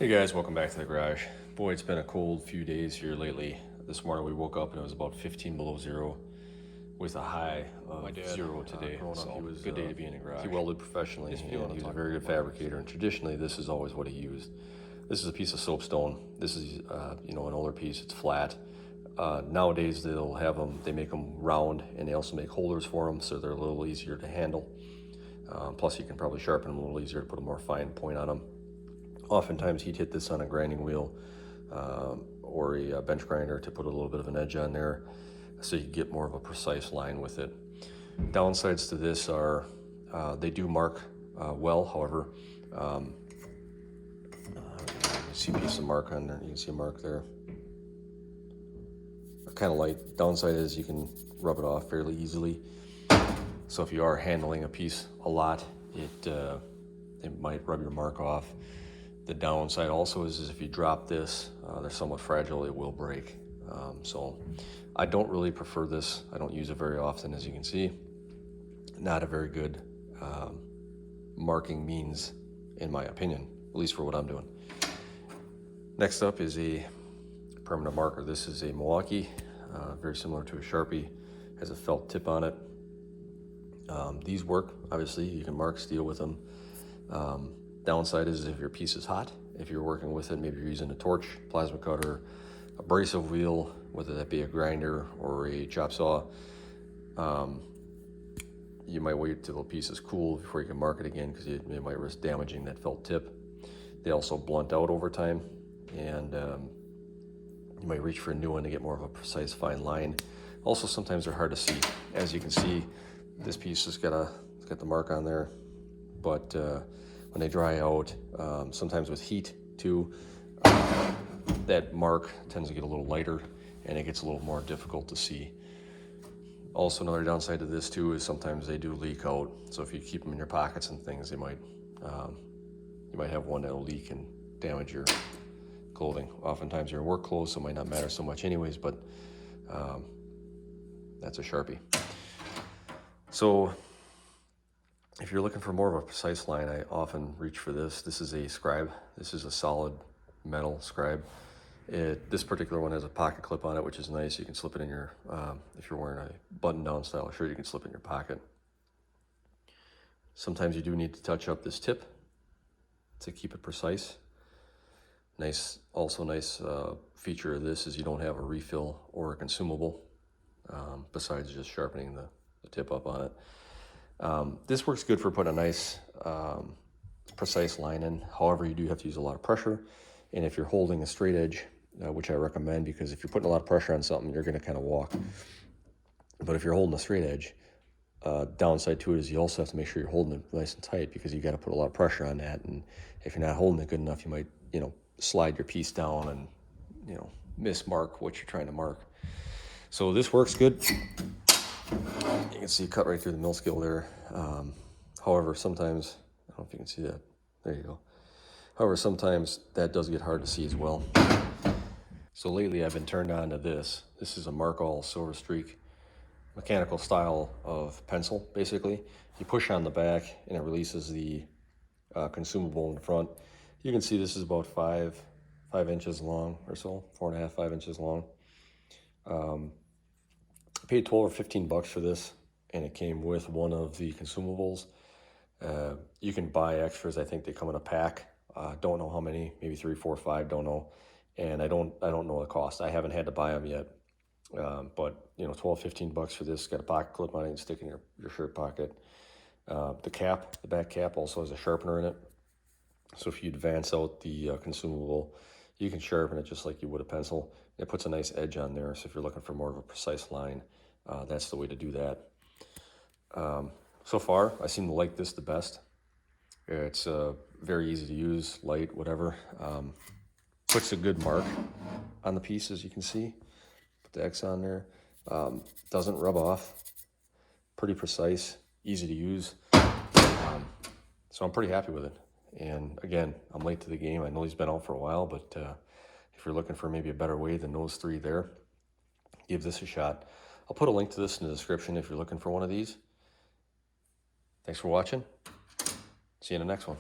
Hey guys, welcome back to the garage. Boy, it's been a cold few days here lately. This morning we woke up and it was about 15 below zero with a high of 0 today. So it was a good day to be in the garage. He welded professionally and he was a very good fabricator, and traditionally this is always what he used. This is a piece of soapstone. This is an older piece. It's flat. Nowadays they'll have them, they make them round, and they also make holders for them so they're a little easier to handle. Plus you can probably sharpen them a little easier to put a more fine point on them. Oftentimes he'd hit this on a grinding wheel or a bench grinder to put a little bit of an edge on there so you get more of a precise line with it. Downsides to this are they do mark well, however. You see a piece of mark on there, you can see a mark there. Kind of light. Downside is you can rub it off fairly easily. So if you are handling a piece a lot, it might rub your mark off. The downside also is if you drop this, they're somewhat fragile, it will break. So I don't really prefer this. I don't use it very often, as you can see. Not a very good marking means, in my opinion, at least for what I'm doing. Next up is a permanent marker. This is a Milwaukee, very similar to a Sharpie, has a felt tip on it. These work, obviously, you can mark steel with them. Downside is if your piece is hot, if you're working with it, maybe you're using a torch, plasma cutter, abrasive wheel, whether that be a grinder or a chop saw, you might wait till the piece is cool before you can mark it again, because you might risk damaging that felt tip. They also blunt out over time, and you might reach for a new one to get more of a precise fine line. Also, sometimes they're hard to see. As you can see, this piece has got the mark on there, but when they dry out, sometimes with heat too, that mark tends to get a little lighter and it gets a little more difficult to see. Also, another downside to this too is sometimes they do leak out. So if you keep them in your pockets and things, you might have one that'll leak and damage your clothing. Oftentimes you're in work clothes, so it might not matter so much anyways, but that's a Sharpie. So if you're looking for more of a precise line, I often reach for this. This is a scribe. This is a solid metal scribe. This particular one has a pocket clip on it, which is nice. You can slip it in your, if you're wearing a button-down style shirt, you can slip it in your pocket. Sometimes you do need to touch up this tip to keep it precise. Also nice feature of this is you don't have a refill or a consumable, besides just sharpening the tip up on it. This works good for putting a nice precise line in. However, you do have to use a lot of pressure, and if you're holding a straight edge, which I recommend, because if you're putting a lot of pressure on something, you're going to kind of walk. But if you're holding a straight edge, downside to it is you also have to make sure you're holding it nice and tight, because you got to put a lot of pressure on that, and if you're not holding it good enough, you might slide your piece down and mismark what you're trying to mark. So this works good. You can see cut right through the mill scale there. However, sometimes, I don't know if you can see that. There you go. However, sometimes that does get hard to see as well. So lately I've been turned on to this. This is a Markall Silver Streak mechanical style of pencil, basically. You push on the back and it releases the consumable in the front. You can see this is about 5 inches long or so, 4.5, 5 inches long. I paid $12 or $15 for this, and it came with one of the consumables. You can buy extras. I think they come in a pack. Don't know how many, maybe 3, 4, 5, don't know. And I don't know the cost. I haven't had to buy them yet. But $12, $15 for this. Got a pocket clip on it, you can stick in your shirt pocket. The back cap also has a sharpener in it. So if you advance out the consumable, you can sharpen it just like you would a pencil. It puts a nice edge on there, so if you're looking for more of a precise line, that's the way to do that. So far, I seem to like this the best. It's very easy to use, light, whatever. Puts a good mark on the piece, as you can see. Put the X on there. Doesn't rub off. Pretty precise, easy to use. So I'm pretty happy with it. And again, I'm late to the game. I know he's been out for a while, but if you're looking for maybe a better way than those three there, give this a shot. I'll put a link to this in the description if you're looking for one of these. Thanks for watching. See you in the next one.